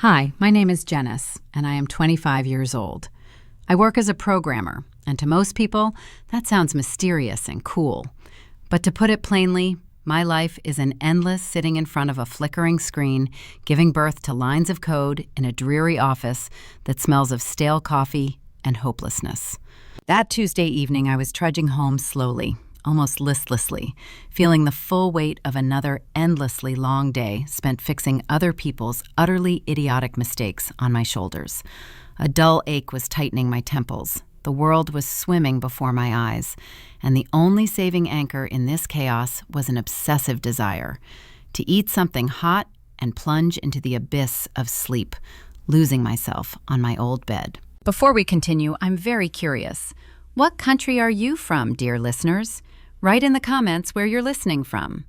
Hi, my name is Janice, and I am 25 years old. I work as a programmer, and to most people, that sounds mysterious and cool. But to put it plainly, my life is an endless sitting in front of a flickering screen, giving birth to lines of code in a dreary office that smells of stale coffee and hopelessness. That Tuesday evening, I was trudging home slowly, almost listlessly, feeling the full weight of another endlessly long day spent fixing other people's utterly idiotic mistakes on my shoulders. A dull ache was tightening my temples. The world was swimming before my eyes, and the only saving anchor in this chaos was an obsessive desire to eat something hot and plunge into the abyss of sleep, losing myself on my old bed. Before we continue, I'm very curious. What country are you from, dear listeners? Write in the comments where you're listening from.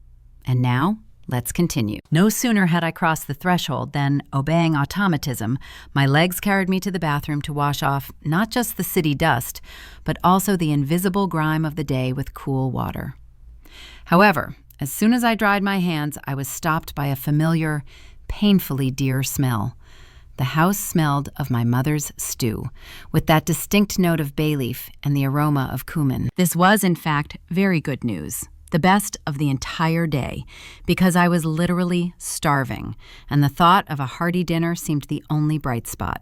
And now, let's continue. No sooner had I crossed the threshold than, obeying automatism, my legs carried me to the bathroom to wash off not just the city dust, but also the invisible grime of the day with cool water. However, as soon as I dried my hands, I was stopped by a familiar, painfully dear smell. The house smelled of my mother's stew, with that distinct note of bay leaf and the aroma of cumin. This was, in fact, very good news, the best of the entire day, because I was literally starving, and the thought of a hearty dinner seemed the only bright spot.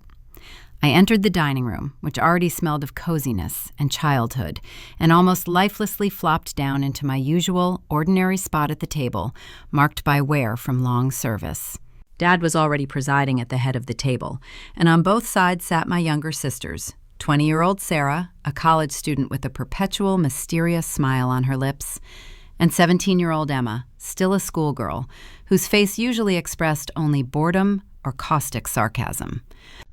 I entered the dining room, which already smelled of coziness and childhood, and almost lifelessly flopped down into my usual, ordinary spot at the table, marked by wear from long service. Dad was already presiding at the head of the table, and on both sides sat my younger sisters, 20-year-old Sarah, a college student with a perpetual mysterious smile on her lips, and 17-year-old Emma, still a schoolgirl, whose face usually expressed only boredom or caustic sarcasm.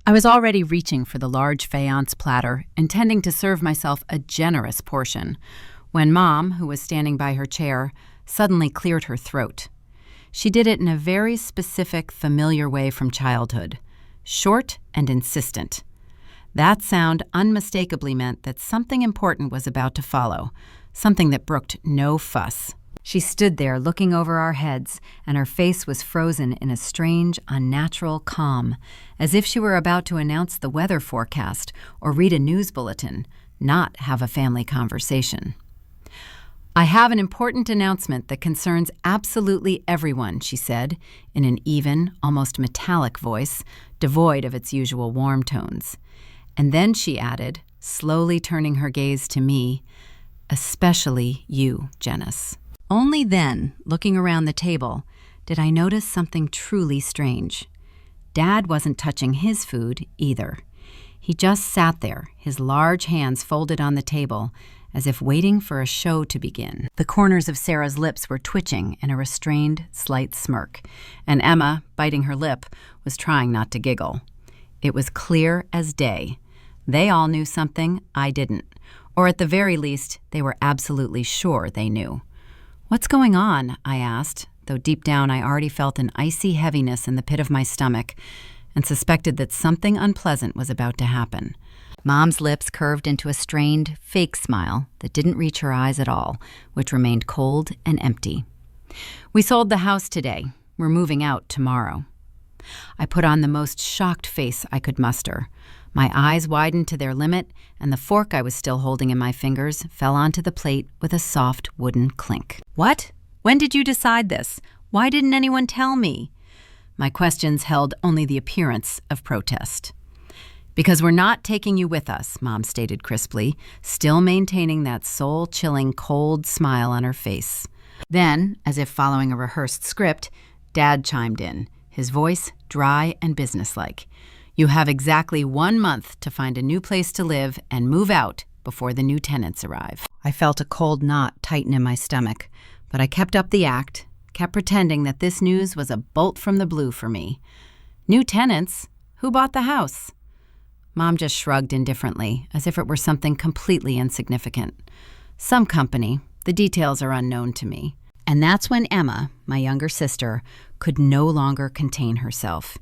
I was already reaching for the large faience platter, intending to serve myself a generous portion, when Mom, who was standing by her chair, suddenly cleared her throat. She did it in a very specific, familiar way from childhood, short and insistent. That sound unmistakably meant that something important was about to follow, something that brooked no fuss. She stood there looking over our heads, and her face was frozen in a strange, unnatural calm, as if she were about to announce the weather forecast or read a news bulletin, not have a family conversation. "I have an important announcement that concerns absolutely everyone," she said, in an even, almost metallic voice, devoid of its usual warm tones. And then she added, slowly turning her gaze to me, "Especially you, Janice." Only then, looking around the table, did I notice something truly strange. Dad wasn't touching his food either. He just sat there, his large hands folded on the table, as if waiting for a show to begin. The corners of Sarah's lips were twitching in a restrained, slight smirk, and Emma, biting her lip, was trying not to giggle. It was clear as day. They all knew something I didn't, or at the very least, they were absolutely sure they knew. "What's going on?" I asked, though deep down I already felt an icy heaviness in the pit of my stomach and suspected that something unpleasant was about to happen. Mom's lips curved into a strained, fake smile that didn't reach her eyes at all, which remained cold and empty. "We sold the house today. We're moving out tomorrow." I put on the most shocked face I could muster. My eyes widened to their limit, and the fork I was still holding in my fingers fell onto the plate with a soft wooden clink. "What? When did you decide this? Why didn't anyone tell me?" My questions held only the appearance of protest. "Because we're not taking you with us," Mom stated crisply, still maintaining that soul-chilling, cold smile on her face. Then, as if following a rehearsed script, Dad chimed in, his voice dry and businesslike. "You have exactly 1 month to find a new place to live and move out before the new tenants arrive." I felt a cold knot tighten in my stomach, but I kept up the act, kept pretending that this news was a bolt from the blue for me. "New tenants? Who bought the house?" Mom just shrugged indifferently, as if it were something completely insignificant. "Some company. The details are unknown to me." And that's when Emma, my younger sister, could no longer contain herself.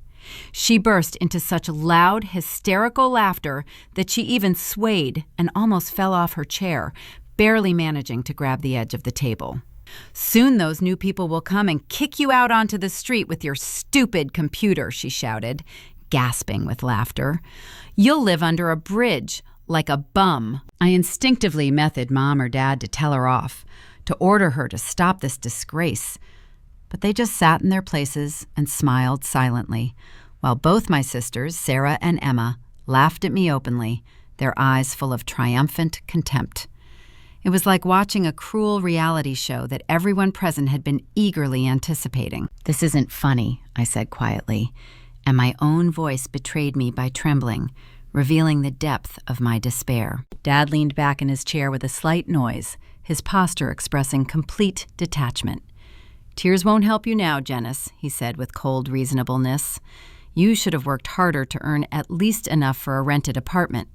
She burst into such loud, hysterical laughter that she even swayed and almost fell off her chair, barely managing to grab the edge of the table. "Soon those new people will come and kick you out onto the street with your stupid computer," she shouted, gasping with laughter. "You'll live under a bridge, like a bum." I instinctively methoed Mom or Dad to tell her off, to order her to stop this disgrace. But they just sat in their places and smiled silently, while both my sisters, Sarah and Emma, laughed at me openly, their eyes full of triumphant contempt. It was like watching a cruel reality show that everyone present had been eagerly anticipating. "This isn't funny," I said quietly, and my own voice betrayed me by trembling, revealing the depth of my despair. Dad leaned back in his chair with a slight noise, his posture expressing complete detachment. "Tears won't help you now, Janice," he said with cold reasonableness. "You should have worked harder to earn at least enough for a rented apartment,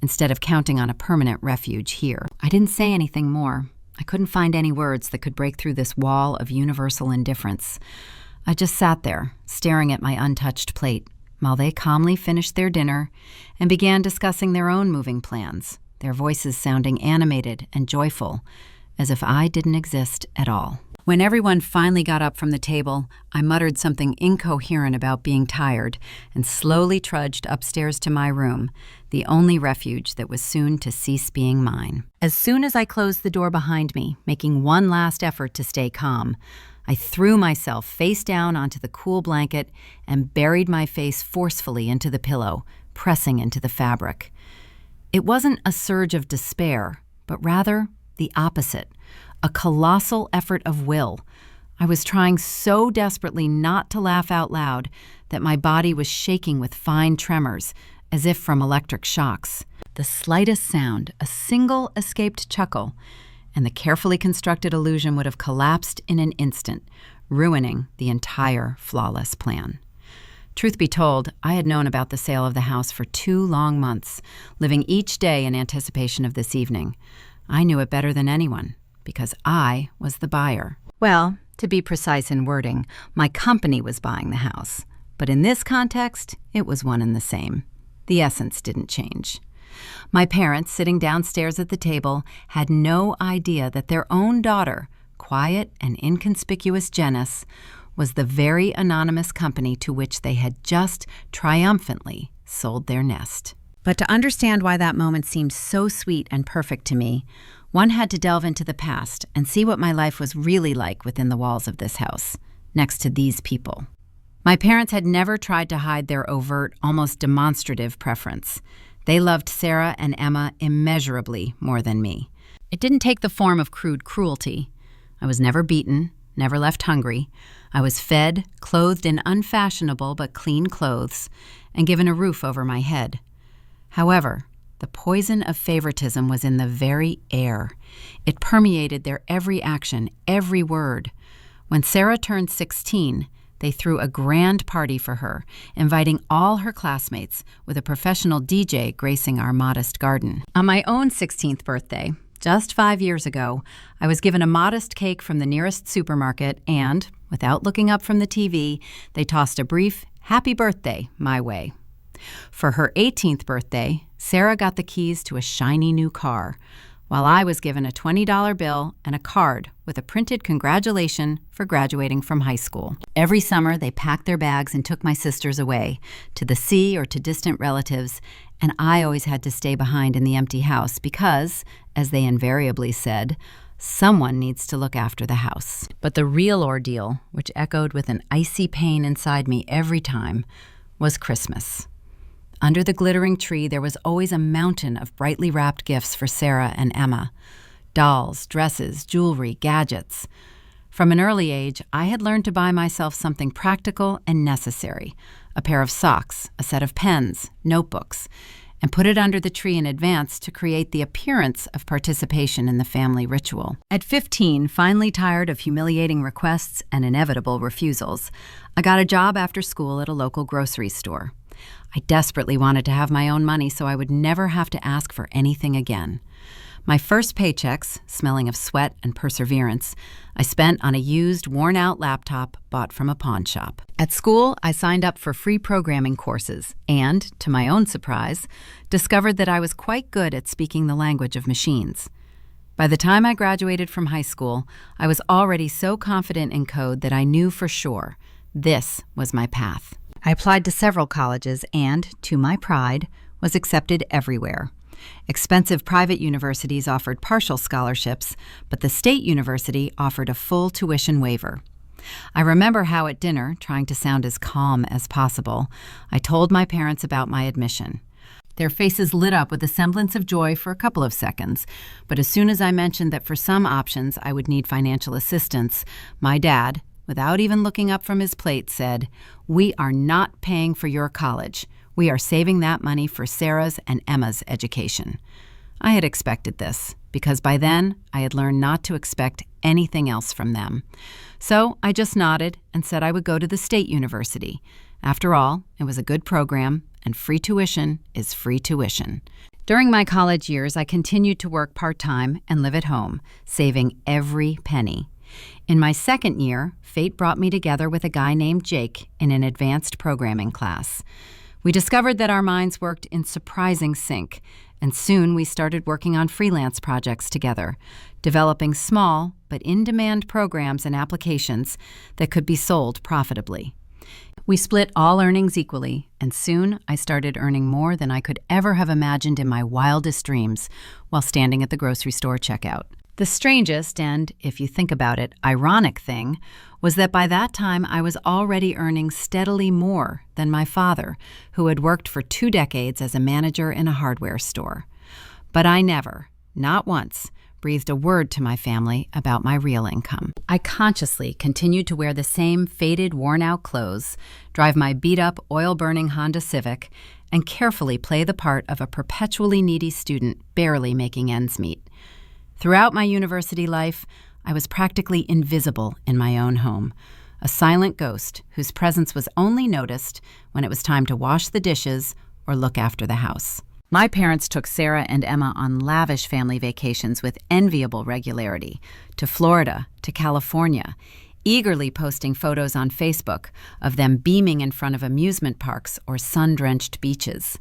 instead of counting on a permanent refuge here." I didn't say anything more. I couldn't find any words that could break through this wall of universal indifference. I just sat there, staring at my untouched plate, while they calmly finished their dinner and began discussing their own moving plans, their voices sounding animated and joyful, as if I didn't exist at all. When everyone finally got up from the table, I muttered something incoherent about being tired and slowly trudged upstairs to my room, the only refuge that was soon to cease being mine. As soon as I closed the door behind me, making one last effort to stay calm, I threw myself face down onto the cool blanket and buried my face forcefully into the pillow, pressing into the fabric. It wasn't a surge of despair, but rather the opposite. A colossal effort of will. I was trying so desperately not to laugh out loud that my body was shaking with fine tremors, as if from electric shocks. The slightest sound, a single escaped chuckle, and the carefully constructed illusion would have collapsed in an instant, ruining the entire flawless plan. Truth be told, I had known about the sale of the house for 2 long months, living each day in anticipation of this evening. I knew it better than anyone, because I was the buyer. Well, to be precise in wording, my company was buying the house. But in this context, it was one and the same. The essence didn't change. My parents, sitting downstairs at the table, had no idea that their own daughter, quiet and inconspicuous Janice, was the very anonymous company to which they had just triumphantly sold their nest. But to understand why that moment seemed so sweet and perfect to me, one had to delve into the past and see what my life was really like within the walls of this house, next to these people. My parents had never tried to hide their overt, almost demonstrative preference. They loved Sarah and Emma immeasurably more than me. It didn't take the form of crude cruelty. I was never beaten, never left hungry. I was fed, clothed in unfashionable but clean clothes, and given a roof over my head. However, the poison of favoritism was in the very air. It permeated their every action, every word. When Sarah turned 16, they threw a grand party for her, inviting all her classmates, with a professional DJ gracing our modest garden. On my own 16th birthday, just 5 years ago, I was given a modest cake from the nearest supermarket and, without looking up from the TV, they tossed a brief "Happy birthday" my way. For her 18th birthday, Sarah got the keys to a shiny new car, while I was given a $20 bill and a card with a printed congratulation for graduating from high school. Every summer, they packed their bags and took my sisters away, to the sea or to distant relatives, and I always had to stay behind in the empty house because, as they invariably said, someone needs to look after the house. But the real ordeal, which echoed with an icy pain inside me every time, was Christmas. Under the glittering tree, there was always a mountain of brightly wrapped gifts for Sarah and Emma. Dolls, dresses, jewelry, gadgets. From an early age, I had learned to buy myself something practical and necessary, a pair of socks, a set of pens, notebooks, and put it under the tree in advance to create the appearance of participation in the family ritual. At 15, finally tired of humiliating requests and inevitable refusals, I got a job after school at a local grocery store. I desperately wanted to have my own money so I would never have to ask for anything again. My first paychecks, smelling of sweat and perseverance, I spent on a used, worn-out laptop bought from a pawn shop. At school, I signed up for free programming courses and, to my own surprise, discovered that I was quite good at speaking the language of machines. By the time I graduated from high school, I was already so confident in code that I knew for sure this was my path. I applied to several colleges and, to my pride, was accepted everywhere. Expensive private universities offered partial scholarships, but the state university offered a full tuition waiver. I remember how at dinner, trying to sound as calm as possible, I told my parents about my admission. Their faces lit up with a semblance of joy for a couple of seconds, but as soon as I mentioned that for some options I would need financial assistance, my dad, without even looking up from his plate, said, "We are not paying for your college. We are saving that money for Sarah's and Emma's education." I had expected this, because by then I had learned not to expect anything else from them. So I just nodded and said I would go to the state university. After all, it was a good program, and free tuition is free tuition. During my college years, I continued to work part-time and live at home, saving every penny. In my second year, fate brought me together with a guy named Jake in an advanced programming class. We discovered that our minds worked in surprising sync, and soon we started working on freelance projects together, developing small but in-demand programs and applications that could be sold profitably. We split all earnings equally, and soon I started earning more than I could ever have imagined in my wildest dreams while standing at the grocery store checkout. The strangest and, if you think about it, ironic thing was that by that time I was already earning steadily more than my father, who had worked for 2 decades as a manager in a hardware store. But I never, not once, breathed a word to my family about my real income. I consciously continued to wear the same faded, worn-out clothes, drive my beat-up, oil-burning Honda Civic, and carefully play the part of a perpetually needy student barely making ends meet. Throughout my university life, I was practically invisible in my own home, a silent ghost whose presence was only noticed when it was time to wash the dishes or look after the house. My parents took Sarah and Emma on lavish family vacations with enviable regularity, to Florida, to California, eagerly posting photos on Facebook of them beaming in front of amusement parks or sun-drenched beaches.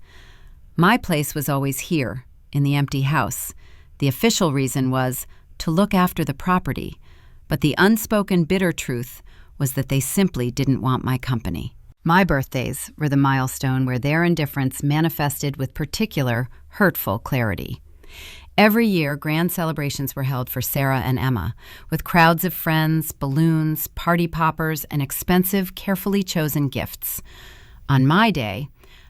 My place was always here, in the empty house. The official reason was to look after the property, but the unspoken bitter truth was that they simply didn't want my company. My birthdays were the milestone where their indifference manifested with particular, hurtful clarity. Every year, grand celebrations were held for Sarah and Emma, with crowds of friends, balloons, party poppers, and expensive, carefully chosen gifts. On my day,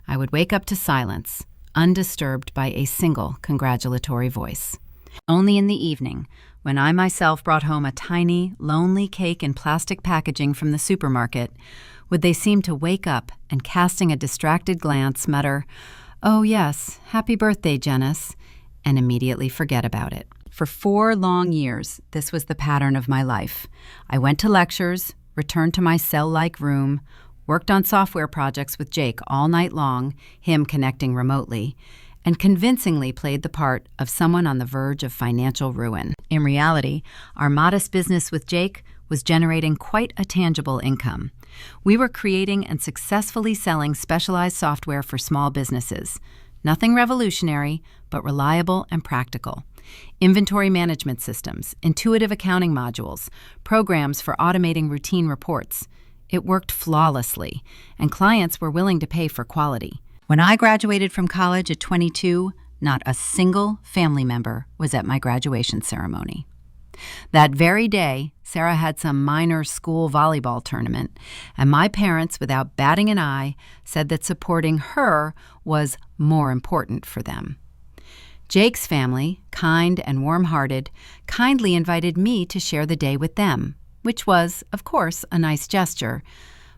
I would wake up to silence, undisturbed by a single congratulatory voice. Only in the evening, when I myself brought home a tiny, lonely cake in plastic packaging from the supermarket, would they seem to wake up and, casting a distracted glance, mutter, "Oh yes, happy birthday, Janice," and immediately forget about it. For 4 long years, this was the pattern of my life. I went to lectures, returned to my cell-like room, worked on software projects with Jake all night long, him connecting remotely, and convincingly played the part of someone on the verge of financial ruin. In reality, our modest business with Jake was generating quite a tangible income. We were creating and successfully selling specialized software for small businesses. Nothing revolutionary, but reliable and practical. Inventory management systems, intuitive accounting modules, programs for automating routine reports. It worked flawlessly, and clients were willing to pay for quality. When I graduated from college at 22, not a single family member was at my graduation ceremony. That very day, Sarah had some minor school volleyball tournament, and my parents, without batting an eye, said that supporting her was more important for them. Jake's family, kind and warm-hearted, kindly invited me to share the day with them, which was, of course, a nice gesture,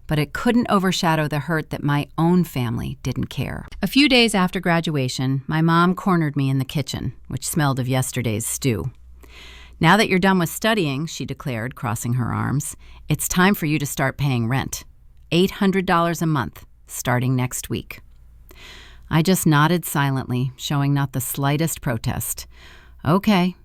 but it couldn't overshadow the hurt that my own family didn't care. A few days after graduation, my mom cornered me in the kitchen, which smelled of yesterday's stew. "Now that you're done with studying," she declared, crossing her arms, "it's time for you to start paying rent. $800 a month, starting next week." I just nodded silently, showing not the slightest protest. Okay.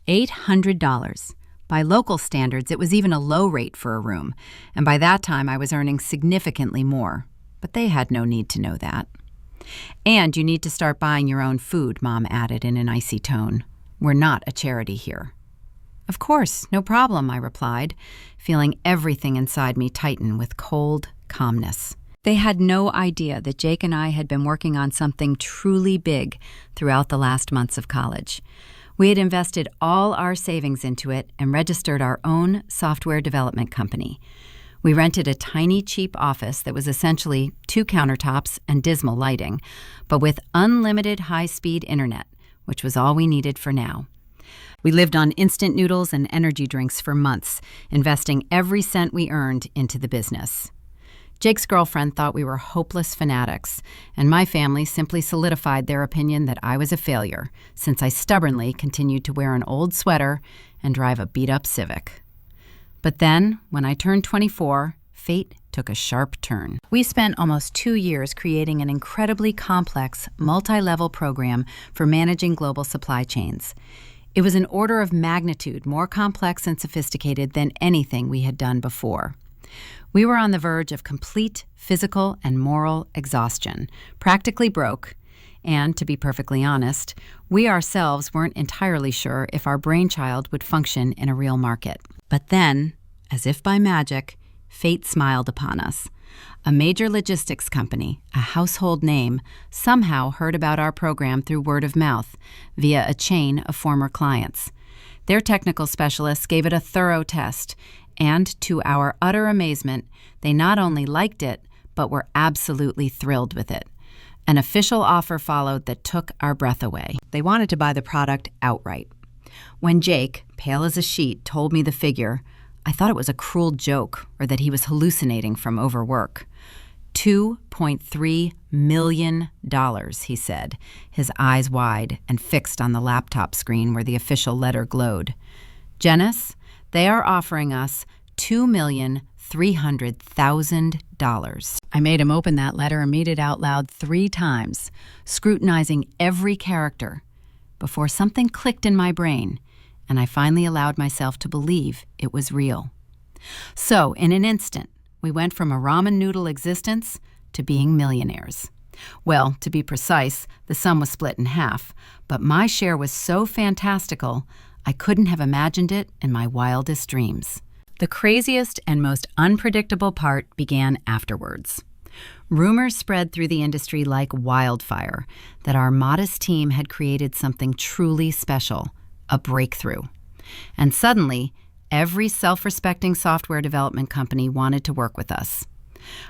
$800. By local standards, it was even a low rate for a room, and by that time I was earning significantly more. But they had no need to know that. "And you need to start buying your own food," Mom added in an icy tone. We're not a charity here." "Of course, no problem," I replied, feeling everything inside me tighten with cold calmness. They had no idea that Jake and I had been working on something truly big throughout the last months of college. We had invested all our savings into it and registered our own software development company. We rented a tiny, cheap office that was essentially 2 countertops and dismal lighting, but with unlimited high-speed internet, which was all we needed for now. We lived on instant noodles and energy drinks for months, investing every cent we earned into the business. Jake's girlfriend thought we were hopeless fanatics, and my family simply solidified their opinion that I was a failure, since I stubbornly continued to wear an old sweater and drive a beat-up Civic. But then, when I turned 24, fate took a sharp turn. We spent almost 2 years creating an incredibly complex, multi-level program for managing global supply chains. It was an order of magnitude more complex and sophisticated than anything we had done before. We were on the verge of complete physical and moral exhaustion, practically broke, and, to be perfectly honest, we ourselves weren't entirely sure if our brainchild would function in a real market. But then, as if by magic, fate smiled upon us. A major logistics company, a household name, somehow heard about our program through word of mouth, via a chain of former clients. Their technical specialists gave it a thorough test, and to our utter amazement, they not only liked it, but were absolutely thrilled with it. An official offer followed that took our breath away. They wanted to buy the product outright. When Jake, pale as a sheet, told me the figure, I thought it was a cruel joke or that he was hallucinating from overwork. $2.3 million, he said, his eyes wide and fixed on the laptop screen where the official letter glowed. "Janice, they are offering us $2,300,000. I made him open that letter and read it out loud 3 times, scrutinizing every character, before something clicked in my brain, and I finally allowed myself to believe it was real. So, in an instant, we went from a ramen noodle existence to being millionaires. Well, to be precise, the sum was split in half, but my share was so fantastical, I couldn't have imagined it in my wildest dreams. The craziest and most unpredictable part began afterwards. Rumors spread through the industry like wildfire that our modest team had created something truly special, a breakthrough. And suddenly, every self-respecting software development company wanted to work with us.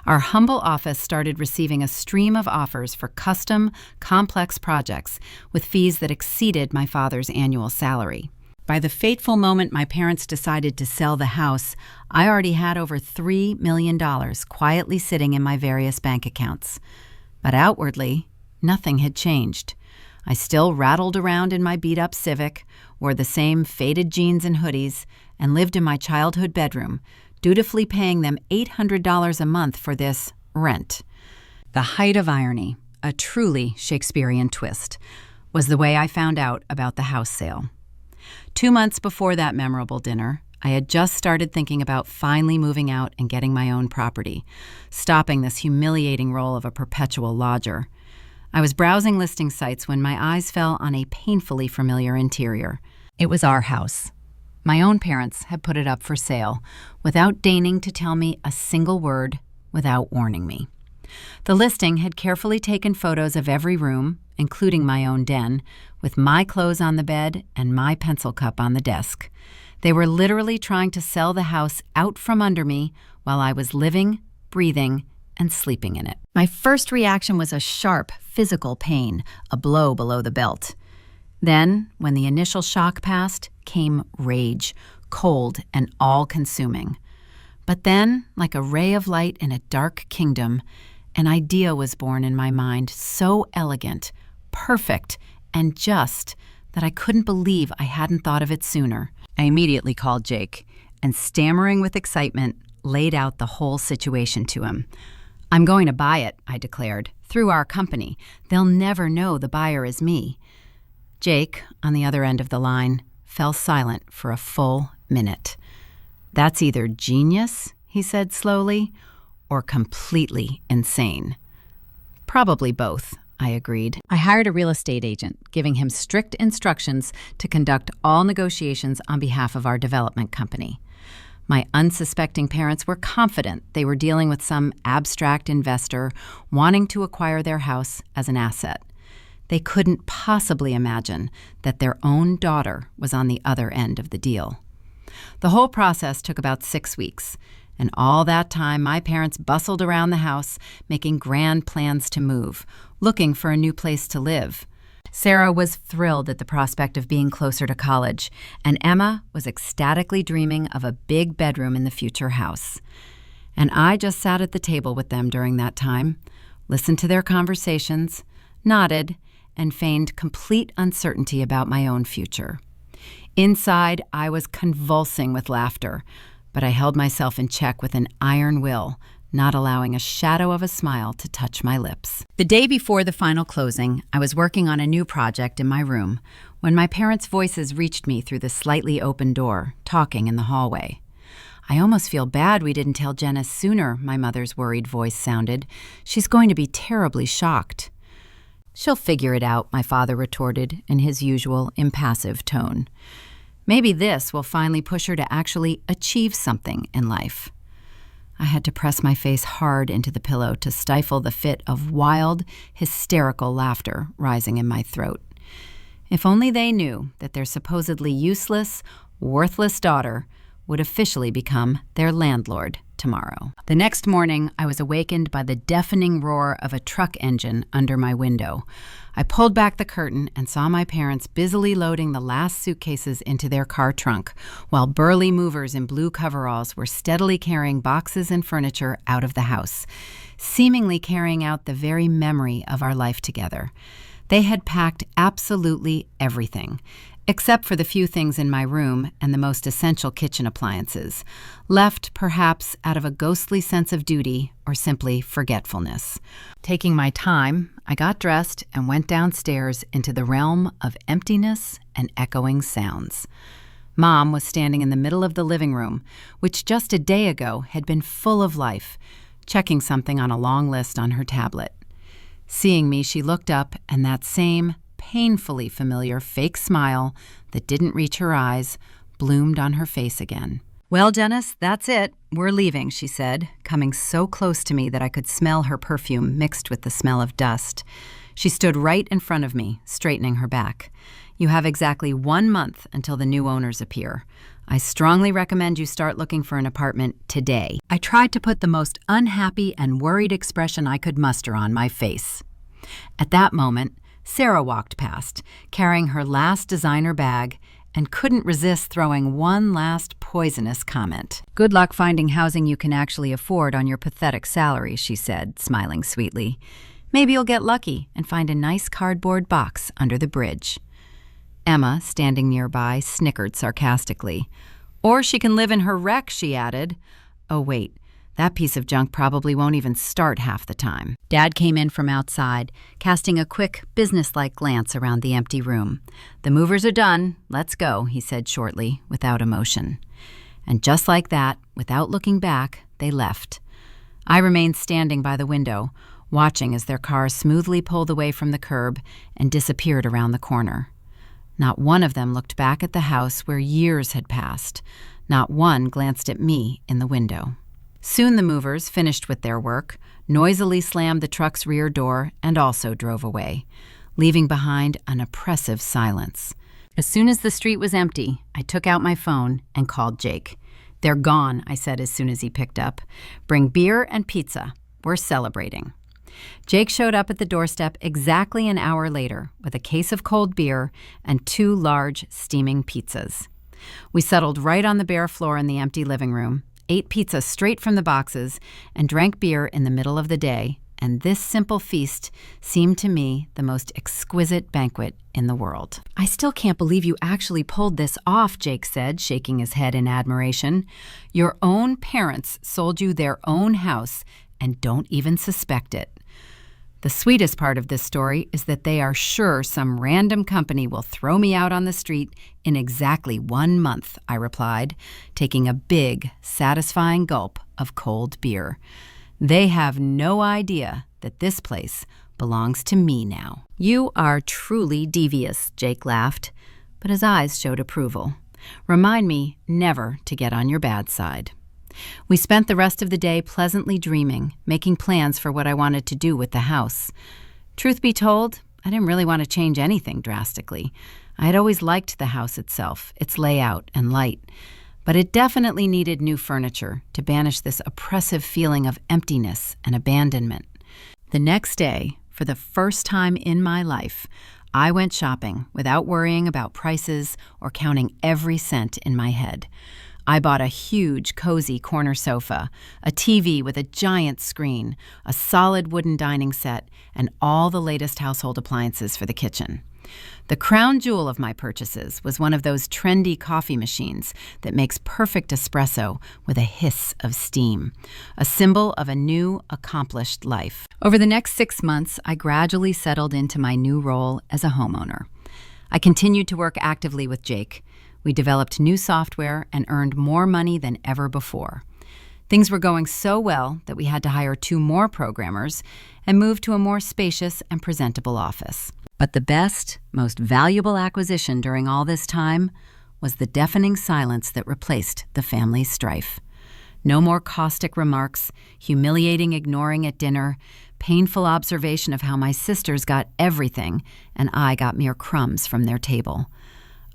Our humble office started receiving a stream of offers for custom, complex projects with fees that exceeded my father's annual salary. By the fateful moment my parents decided to sell the house, I already had over $3 million quietly sitting in my various bank accounts. But outwardly, nothing had changed. I still rattled around in my beat-up Civic, wore the same faded jeans and hoodies, and lived in my childhood bedroom, dutifully paying them $800 a month for this rent. The height of irony, a truly Shakespearean twist, was the way I found out about the house sale. 2 months before that memorable dinner, I had just started thinking about finally moving out and getting my own property, stopping this humiliating role of a perpetual lodger. I was browsing listing sites when my eyes fell on a painfully familiar interior. It was our house. My own parents had put it up for sale, without deigning to tell me a single word, without warning me. The listing had carefully taken photos of every room, including my own den, with my clothes on the bed and my pencil cup on the desk. They were literally trying to sell the house out from under me while I was living, breathing, and sleeping in it. My first reaction was a sharp, physical pain, a blow below the belt. Then, when the initial shock passed, came rage, cold and all-consuming. But then, like a ray of light in a dark kingdom, an idea was born in my mind, so elegant, perfect, and just that I couldn't believe I hadn't thought of it sooner. I immediately called Jake, and stammering with excitement, laid out the whole situation to him. "I'm going to buy it," I declared, "through our company. They'll never know the buyer is me." Jake, on the other end of the line, fell silent for a full minute. "That's either genius," he said slowly, "or completely insane." "Probably both," I agreed. I hired a real estate agent, giving him strict instructions to conduct all negotiations on behalf of our development company. My unsuspecting parents were confident they were dealing with some abstract investor wanting to acquire their house as an asset. They couldn't possibly imagine that their own daughter was on the other end of the deal. The whole process took about 6 weeks, and all that time my parents bustled around the house, making grand plans to move, looking for a new place to live. Sarah was thrilled at the prospect of being closer to college, and Emma was ecstatically dreaming of a big bedroom in the future house. And I just sat at the table with them during that time, listened to their conversations, nodded, and feigned complete uncertainty about my own future. Inside, I was convulsing with laughter, but I held myself in check with an iron will, not allowing a shadow of a smile to touch my lips. The day before the final closing, I was working on a new project in my room when my parents' voices reached me through the slightly open door, talking in the hallway. I almost feel bad we didn't tell Jenna sooner, my mother's worried voice sounded. She's going to be terribly shocked. She'll figure it out, my father retorted in his usual impassive tone. Maybe this will finally push her to actually achieve something in life. I had to press my face hard into the pillow to stifle the fit of wild, hysterical laughter rising in my throat. If only they knew that their supposedly useless, worthless daughter would officially become their landlord tomorrow. The next morning, I was awakened by the deafening roar of a truck engine under my window. I pulled back the curtain and saw my parents busily loading the last suitcases into their car trunk, while burly movers in blue coveralls were steadily carrying boxes and furniture out of the house, seemingly carrying out the very memory of our life together. They had packed absolutely everything, except for the few things in my room and the most essential kitchen appliances, left perhaps out of a ghostly sense of duty or simply forgetfulness. Taking my time, I got dressed and went downstairs into the realm of emptiness and echoing sounds. Mom was standing in the middle of the living room, which just a day ago had been full of life, checking something on a long list on her tablet. Seeing me, she looked up, and that same painfully familiar fake smile that didn't reach her eyes bloomed on her face again. "Well, Dennis, that's it. We're leaving," she said, coming so close to me that I could smell her perfume mixed with the smell of dust. She stood right in front of me, straightening her back. "You have exactly 1 month until the new owners appear. I strongly recommend you start looking for an apartment today." I tried to put the most unhappy and worried expression I could muster on my face. At that moment, Sarah walked past, carrying her last designer bag, and couldn't resist throwing one last poisonous comment. "Good luck finding housing you can actually afford on your pathetic salary," she said, smiling sweetly. "Maybe you'll get lucky and find a nice cardboard box under the bridge." Emma, standing nearby, snickered sarcastically. "Or she can live in her wreck," she added. "Oh, wait. That piece of junk probably won't even start half the time." Dad came in from outside, casting a quick, businesslike glance around the empty room. "The movers are done. Let's go," he said shortly, without emotion. And just like that, without looking back, they left. I remained standing by the window, watching as their car smoothly pulled away from the curb and disappeared around the corner. Not one of them looked back at the house where years had passed. Not one glanced at me in the window. Soon the movers, finished with their work, noisily slammed the truck's rear door and also drove away, leaving behind an oppressive silence. As soon as the street was empty, I took out my phone and called Jake. "They're gone," I said as soon as he picked up. "Bring beer and pizza. We're celebrating." Jake showed up at the doorstep exactly an hour later with a case of cold beer and 2 large, steaming pizzas. We settled right on the bare floor in the empty living room, ate pizza straight from the boxes, and drank beer in the middle of the day, and this simple feast seemed to me the most exquisite banquet in the world. "I still can't believe you actually pulled this off," Jake said, shaking his head in admiration. "Your own parents sold you their own house and don't even suspect it." The sweetest part of this story is that they are sure some random company will throw me out on the street in exactly 1 month, I replied, taking a big, satisfying gulp of cold beer. They have no idea that this place belongs to me now." "You are truly devious," Jake laughed, but his eyes showed approval. "Remind me never to get on your bad side." We spent the rest of the day pleasantly dreaming, making plans for what I wanted to do with the house. Truth be told, I didn't really want to change anything drastically. I had always liked the house itself, its layout and light, but it definitely needed new furniture to banish this oppressive feeling of emptiness and abandonment. The next day, for the first time in my life, I went shopping without worrying about prices or counting every cent in my head. I bought a huge, cozy corner sofa, a TV with a giant screen, a solid wooden dining set, and all the latest household appliances for the kitchen. The crown jewel of my purchases was one of those trendy coffee machines that makes perfect espresso with a hiss of steam, a symbol of a new, accomplished life. Over the next 6 months, I gradually settled into my new role as a homeowner. I continued to work actively with Jake. We developed new software and earned more money than ever before. Things were going so well that we had to hire 2 more programmers and move to a more spacious and presentable office. But the best, most valuable acquisition during all this time was the deafening silence that replaced the family's strife. No more caustic remarks, humiliating ignoring at dinner, painful observation of how my sisters got everything and I got mere crumbs from their table.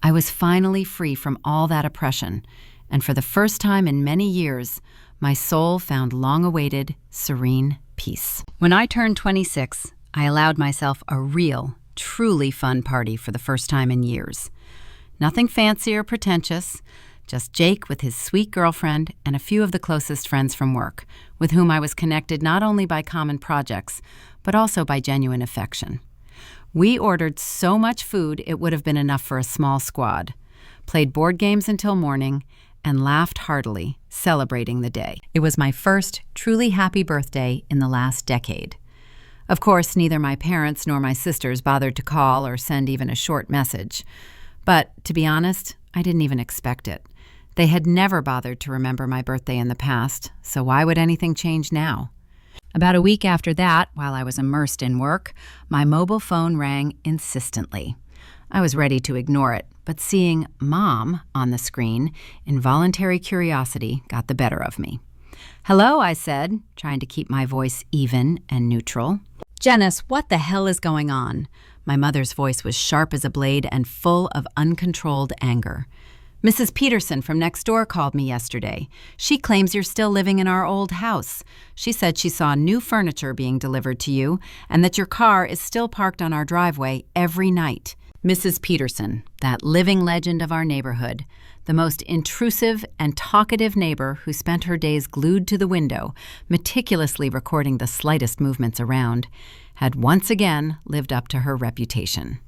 I was finally free from all that oppression, and for the first time in many years, my soul found long-awaited, serene peace. When I turned 26, I allowed myself a real, truly fun party for the first time in years. Nothing fancy or pretentious, just Jake with his sweet girlfriend and a few of the closest friends from work, with whom I was connected not only by common projects, but also by genuine affection. We ordered so much food it would have been enough for a small squad, played board games until morning, and laughed heartily, celebrating the day. It was my first truly happy birthday in the last decade. Of course, neither my parents nor my sisters bothered to call or send even a short message. But, to be honest, I didn't even expect it. They had never bothered to remember my birthday in the past, so why would anything change now? About a week after that, while I was immersed in work, my mobile phone rang insistently. I was ready to ignore it, but seeing Mom on the screen, involuntary curiosity got the better of me. "Hello," I said, trying to keep my voice even and neutral. "Janice, what the hell is going on?" My mother's voice was sharp as a blade and full of uncontrolled anger. "Mrs. Peterson from next door called me yesterday. She claims you're still living in our old house. She said she saw new furniture being delivered to you and that your car is still parked on our driveway every night." Mrs. Peterson, that living legend of our neighborhood, the most intrusive and talkative neighbor who spent her days glued to the window, meticulously recording the slightest movements around, had once again lived up to her reputation.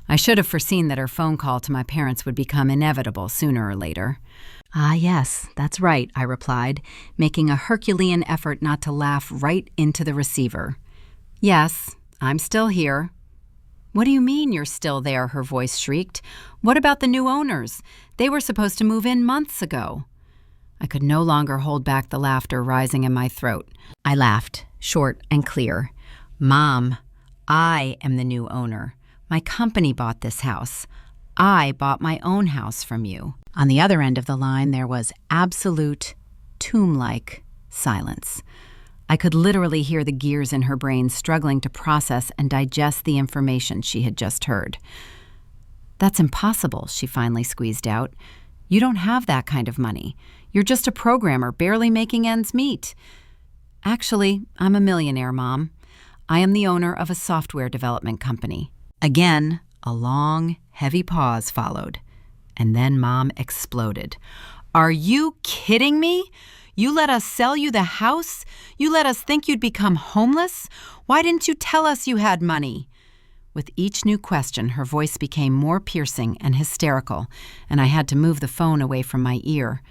I should have foreseen that her phone call to my parents would become inevitable sooner or later. "Ah, yes, that's right," I replied, making a Herculean effort not to laugh right into the receiver. "Yes, I'm still here." "What do you mean you're still there?" her voice shrieked. "What about the new owners? They were supposed to move in months ago." I could no longer hold back the laughter rising in my throat. I laughed, short and clear. "Mom, I am the new owner. My company bought this house. I bought my own house from you." On the other end of the line, there was absolute, tomb-like silence. I could literally hear the gears in her brain struggling to process and digest the information she had just heard. "That's impossible," she finally squeezed out. "You don't have that kind of money. You're just a programmer barely making ends meet." "Actually, I'm a millionaire, Mom. I am the owner of a software development company." Again, a long, heavy pause followed, and then Mom exploded. "Are you kidding me? You let us sell you the house? You let us think you'd become homeless? Why didn't you tell us you had money?" With each new question, her voice became more piercing and hysterical, and I had to move the phone away from my ear.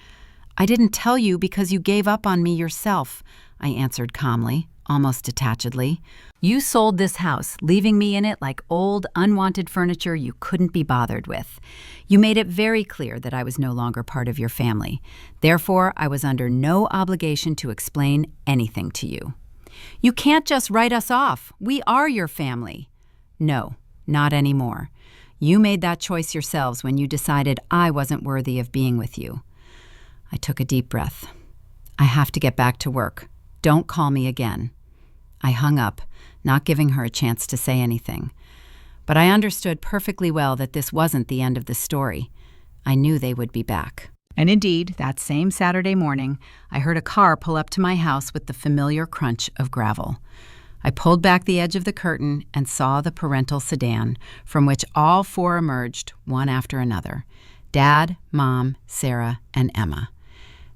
"I didn't tell you because you gave up on me yourself," I answered calmly, almost detachedly. "You sold this house, leaving me in it like old, unwanted furniture you couldn't be bothered with. You made it very clear that I was no longer part of your family. Therefore, I was under no obligation to explain anything to you." You can't just write us off. We are your family. No, not anymore. You made that choice yourselves when you decided I wasn't worthy of being with you. I took a deep breath. I have to get back to work. Don't call me again. I hung up, not giving her a chance to say anything. But I understood perfectly well that this wasn't the end of the story. I knew they would be back. And indeed, that same Saturday morning, I heard a car pull up to my house with the familiar crunch of gravel. I pulled back the edge of the curtain and saw the parental sedan, from which all four emerged, one after another: Dad, Mom, Sarah, and Emma.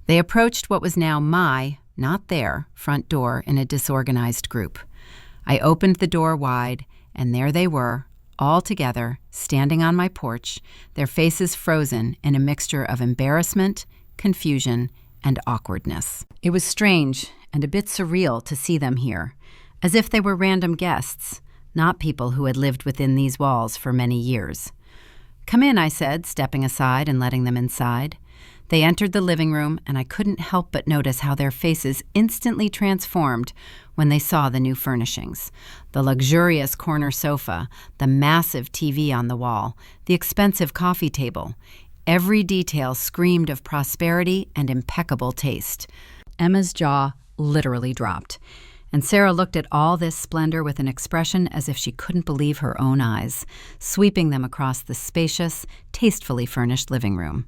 They approached what was now my, not their, front door in a disorganized group. I opened the door wide, and there they were, all together, standing on my porch, their faces frozen in a mixture of embarrassment, confusion, and awkwardness. It was strange and a bit surreal to see them here, as if they were random guests, not people who had lived within these walls for many years. "Come in," I said, stepping aside and letting them inside. They entered the living room, and I couldn't help but notice how their faces instantly transformed when they saw the new furnishings: the luxurious corner sofa, the massive TV on the wall, the expensive coffee table. Every detail screamed of prosperity and impeccable taste. Emma's jaw literally dropped, and Sarah looked at all this splendor with an expression as if she couldn't believe her own eyes, sweeping them across the spacious, tastefully furnished living room.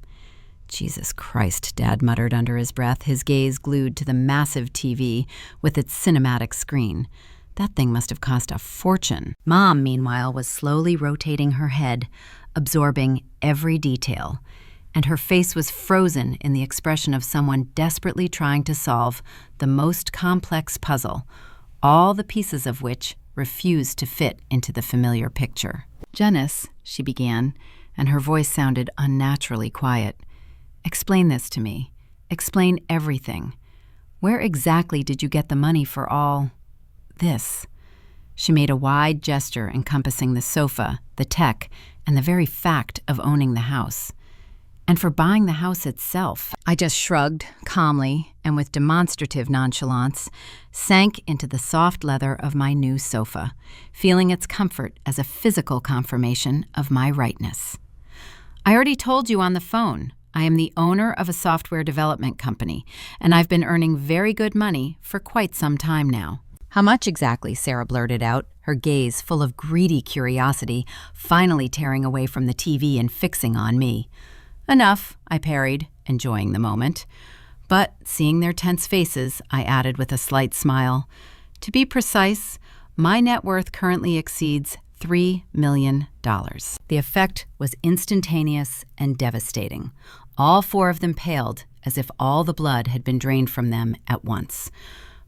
"Jesus Christ," Dad muttered under his breath, his gaze glued to the massive TV with its cinematic screen. That thing must have cost a fortune. Mom, meanwhile, was slowly rotating her head, absorbing every detail, and her face was frozen in the expression of someone desperately trying to solve the most complex puzzle, all the pieces of which refused to fit into the familiar picture. "Janice," she began, and her voice sounded unnaturally quiet. "Explain this to me. Explain everything. Where exactly did you get the money for all this?" She made a wide gesture encompassing the sofa, the tech, and the very fact of owning the house. "And for buying the house itself." I just shrugged calmly and with demonstrative nonchalance, sank into the soft leather of my new sofa, feeling its comfort as a physical confirmation of my rightness. "I already told you on the phone. I am the owner of a software development company, and I've been earning very good money for quite some time now." "How much exactly?" Sarah blurted out, her gaze full of greedy curiosity, finally tearing away from the TV and fixing on me. "Enough," I parried, enjoying the moment. But, seeing their tense faces, I added with a slight smile, "To be precise, my net worth currently exceeds $3 million. The effect was instantaneous and devastating. All four of them paled as if all the blood had been drained from them at once.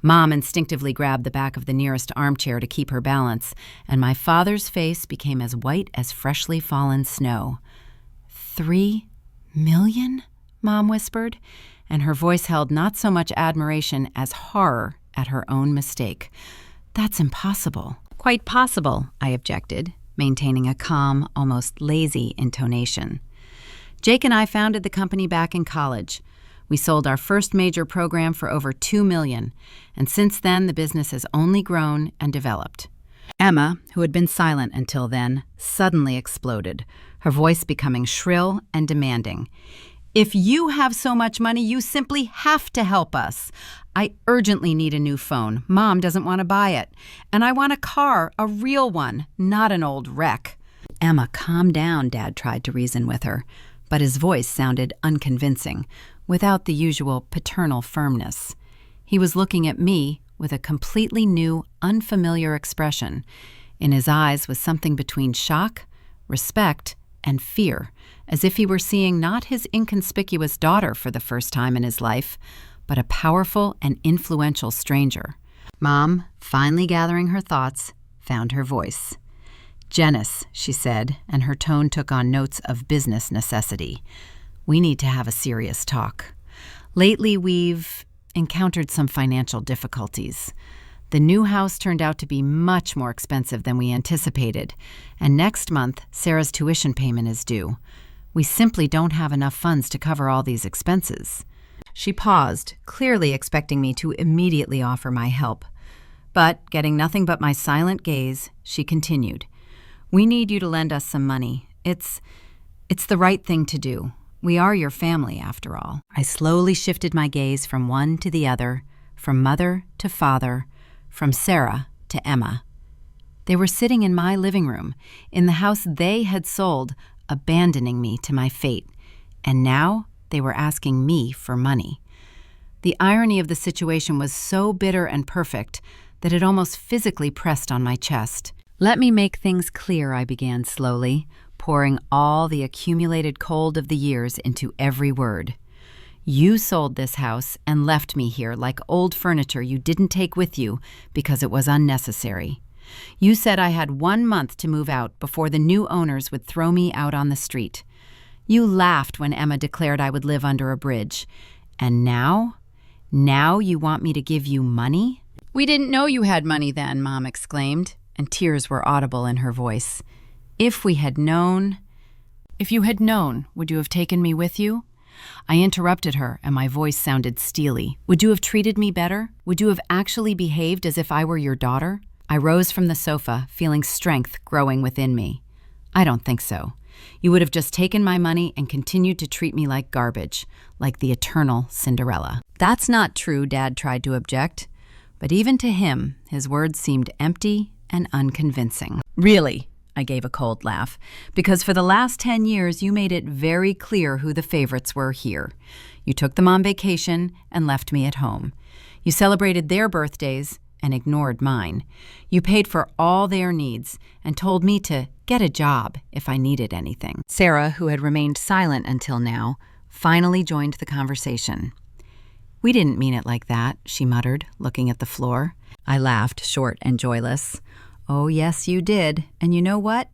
Mom instinctively grabbed the back of the nearest armchair to keep her balance, and my father's face became as white as freshly fallen snow. "$3 million?" Mom whispered, and her voice held not so much admiration as horror at her own mistake. "That's impossible." "Quite possible," I objected, maintaining a calm, almost lazy intonation. "Jake and I founded the company back in college. We sold our first major program for over $2 million, and since then the business has only grown and developed." Emma, who had been silent until then, suddenly exploded, her voice becoming shrill and demanding. "If you have so much money, you simply have to help us. I urgently need a new phone. Mom doesn't want to buy it. And I want a car, a real one, not an old wreck." "Emma, calm down," Dad tried to reason with her, but his voice sounded unconvincing, without the usual paternal firmness. He was looking at me with a completely new, unfamiliar expression. In his eyes was something between shock, respect, and fear, as if he were seeing not his inconspicuous daughter for the first time in his life, but a powerful and influential stranger. Mom, finally gathering her thoughts, found her voice. "Janice," she said, and her tone took on notes of business necessity. "We need to have a serious talk. Lately, we've encountered some financial difficulties. The new house turned out to be much more expensive than we anticipated, and next month, Sarah's tuition payment is due. We simply don't have enough funds to cover all these expenses." She paused, clearly expecting me to immediately offer my help. But, getting nothing but my silent gaze, she continued, "We need you to lend us some money. It's the right thing to do. We are your family, after all." I slowly shifted my gaze from one to the other, from mother to father, from Sarah to Emma. They were sitting in my living room, in the house they had sold, abandoning me to my fate. And now they were asking me for money. The irony of the situation was so bitter and perfect that it almost physically pressed on my chest. "Let me make things clear," I began slowly, pouring all the accumulated cold of the years into every word. "You sold this house and left me here like old furniture you didn't take with you because it was unnecessary. You said I had 1 month to move out before the new owners would throw me out on the street. You laughed when Emma declared I would live under a bridge. And now you want me to give you money?" "We didn't know you had money then," Mom exclaimed, and tears were audible in her voice. If you had known, would you have taken me with you?" I interrupted her, and my voice sounded steely. "Would you have treated me better? Would you have actually behaved as if I were your daughter?" I rose from the sofa, feeling strength growing within me. "I don't think so. You would have just taken my money and continued to treat me like garbage, like the eternal Cinderella." "That's not true," Dad tried to object. But even to him, his words seemed empty and unconvincing. "Really?" I gave a cold laugh. "Because for the last 10 years, you made it very clear who the favorites were here. You took them on vacation and left me at home. You celebrated their birthdays and ignored mine. You paid for all their needs and told me to get a job if I needed anything." Sarah, who had remained silent until now, finally joined the conversation. "We didn't mean it like that," she muttered, looking at the floor. I laughed, short and joyless. "Oh, yes, you did. And you know what?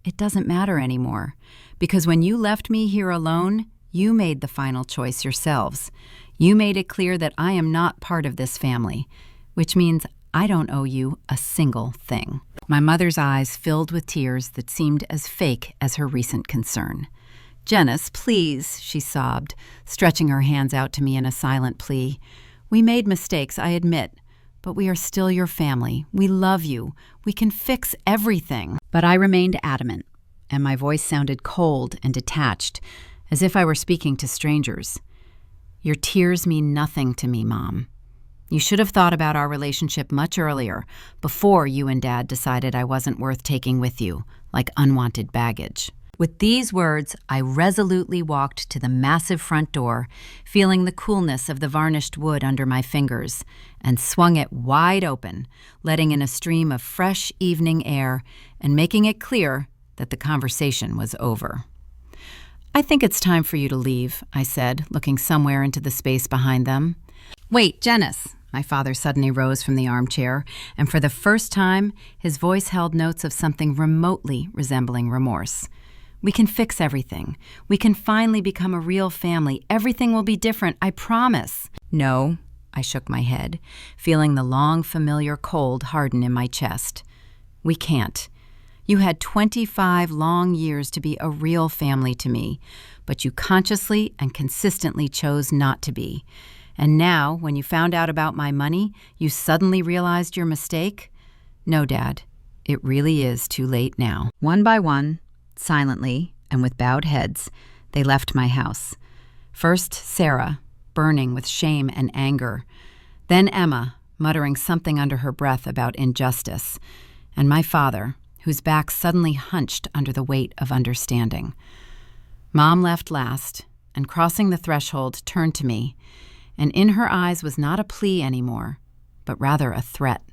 It doesn't matter anymore. Because when you left me here alone, you made the final choice yourselves. You made it clear that I am not part of this family, which means I don't owe you a single thing." My mother's eyes filled with tears that seemed as fake as her recent concern. "Janice, please," she sobbed, stretching her hands out to me in a silent plea. "We made mistakes, I admit, but we are still your family. We love you. We can fix everything." But I remained adamant, and my voice sounded cold and detached, as if I were speaking to strangers. "Your tears mean nothing to me, Mom. You should have thought about our relationship much earlier, before you and Dad decided I wasn't worth taking with you, like unwanted baggage." With these words, I resolutely walked to the massive front door, feeling the coolness of the varnished wood under my fingers, and swung it wide open, letting in a stream of fresh evening air and making it clear that the conversation was over. "I think it's time for you to leave," I said, looking somewhere into the space behind them. "Wait, Janice." My father suddenly rose from the armchair, and for the first time, his voice held notes of something remotely resembling remorse. "We can fix everything. We can finally become a real family. Everything will be different, I promise." "No," I shook my head, feeling the long, familiar cold harden in my chest. "We can't. You had 25 long years to be a real family to me, but you consciously and consistently chose not to be. And now, when you found out about my money, you suddenly realized your mistake? No, Dad, it really is too late now." One by one, silently and with bowed heads, they left my house. First Sarah, burning with shame and anger. Then Emma, muttering something under her breath about injustice. And my father, whose back suddenly hunched under the weight of understanding. Mom left last, and crossing the threshold, turned to me, and in her eyes was not a plea anymore, but rather a threat.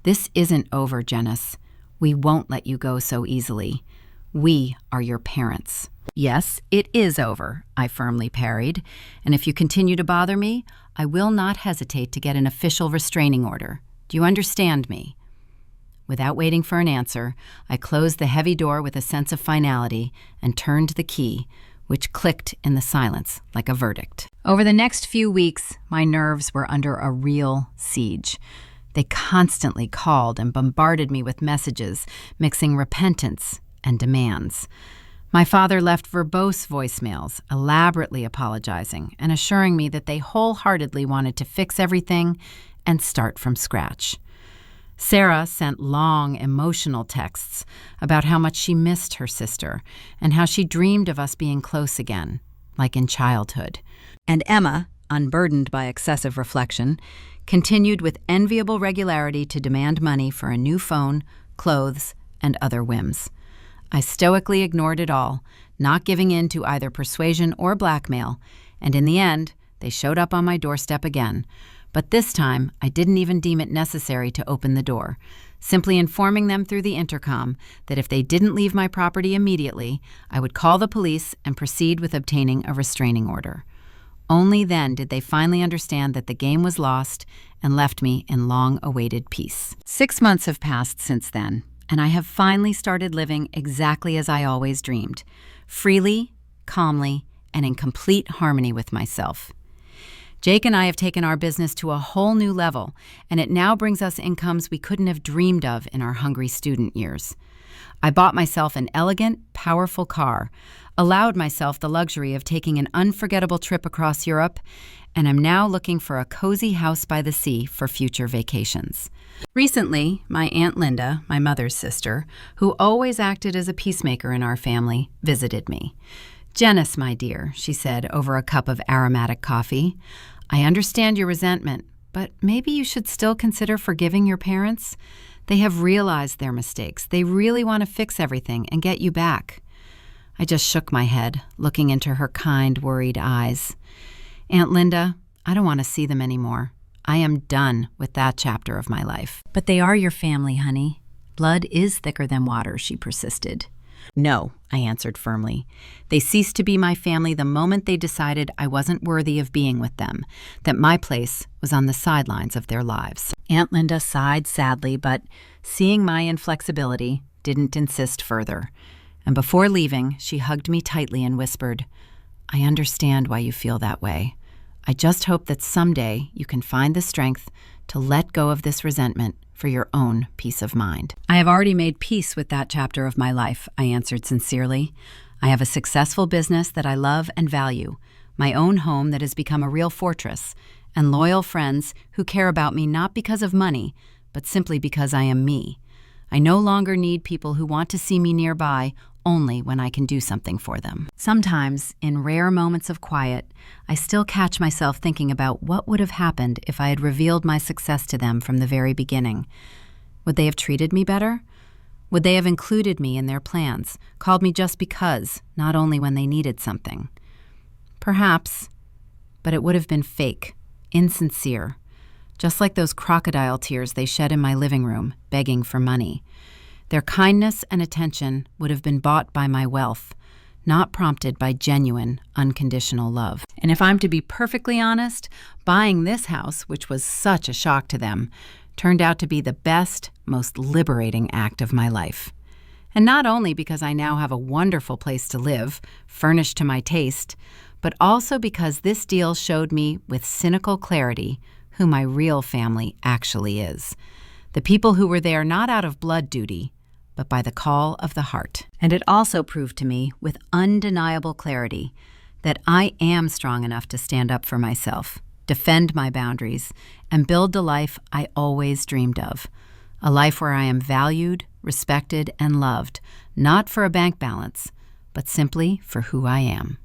"This isn't over, Janice. We won't let you go so easily. We are your parents." "Yes, it is over," I firmly parried, "and if you continue to bother me, I will not hesitate to get an official restraining order. Do you understand me?" Without waiting for an answer, I closed the heavy door with a sense of finality and turned the key, which clicked in the silence like a verdict. Over the next few weeks, my nerves were under a real siege. They constantly called and bombarded me with messages, mixing repentance and demands. My father left verbose voicemails, elaborately apologizing and assuring me that they wholeheartedly wanted to fix everything and start from scratch. Sarah sent long, emotional texts about how much she missed her sister and how she dreamed of us being close again, like in childhood. And Emma, unburdened by excessive reflection, continued with enviable regularity to demand money for a new phone, clothes, and other whims. I stoically ignored it all, not giving in to either persuasion or blackmail, and in the end, they showed up on my doorstep again. But this time, I didn't even deem it necessary to open the door, simply informing them through the intercom that if they didn't leave my property immediately, I would call the police and proceed with obtaining a restraining order. Only then did they finally understand that the game was lost and left me in long-awaited peace. 6 months have passed since then, and I have finally started living exactly as I always dreamed, freely, calmly, and in complete harmony with myself. Jake and I have taken our business to a whole new level, and it now brings us incomes we couldn't have dreamed of in our hungry student years. I bought myself an elegant, powerful car, allowed myself the luxury of taking an unforgettable trip across Europe, and am now looking for a cozy house by the sea for future vacations. Recently, my Aunt Linda, my mother's sister, who always acted as a peacemaker in our family, visited me. "Janice, my dear," she said over a cup of aromatic coffee, "I understand your resentment, but maybe you should still consider forgiving your parents. They have realized their mistakes. They really want to fix everything and get you back." I just shook my head, looking into her kind, worried eyes. "Aunt Linda, I don't want to see them anymore. I am done with that chapter of my life." "But they are your family, honey. Blood is thicker than water," she persisted. "No," I answered firmly. "They ceased to be my family the moment they decided I wasn't worthy of being with them, that my place was on the sidelines of their lives." Aunt Linda sighed sadly, but, seeing my inflexibility, didn't insist further. And before leaving, she hugged me tightly and whispered, "I understand why you feel that way. I just hope that someday you can find the strength to let go of this resentment for your own peace of mind." "I have already made peace with that chapter of my life," I answered sincerely. "I have a successful business that I love and value, my own home that has become a real fortress, and loyal friends who care about me not because of money, but simply because I am me. I no longer need people who want to see me nearby only when I can do something for them." Sometimes, in rare moments of quiet, I still catch myself thinking about what would have happened if I had revealed my success to them from the very beginning. Would they have treated me better? Would they have included me in their plans, called me just because, not only when they needed something? Perhaps, but it would have been fake, insincere, just like those crocodile tears they shed in my living room, begging for money. Their kindness and attention would have been bought by my wealth, not prompted by genuine, unconditional love. And if I'm to be perfectly honest, buying this house, which was such a shock to them, turned out to be the best, most liberating act of my life. And not only because I now have a wonderful place to live, furnished to my taste, but also because this deal showed me with cynical clarity who my real family actually is. The people who were there not out of blood duty, but by the call of the heart. And it also proved to me with undeniable clarity that I am strong enough to stand up for myself, defend my boundaries, and build the life I always dreamed of. A life where I am valued, respected, and loved, not for a bank balance, but simply for who I am.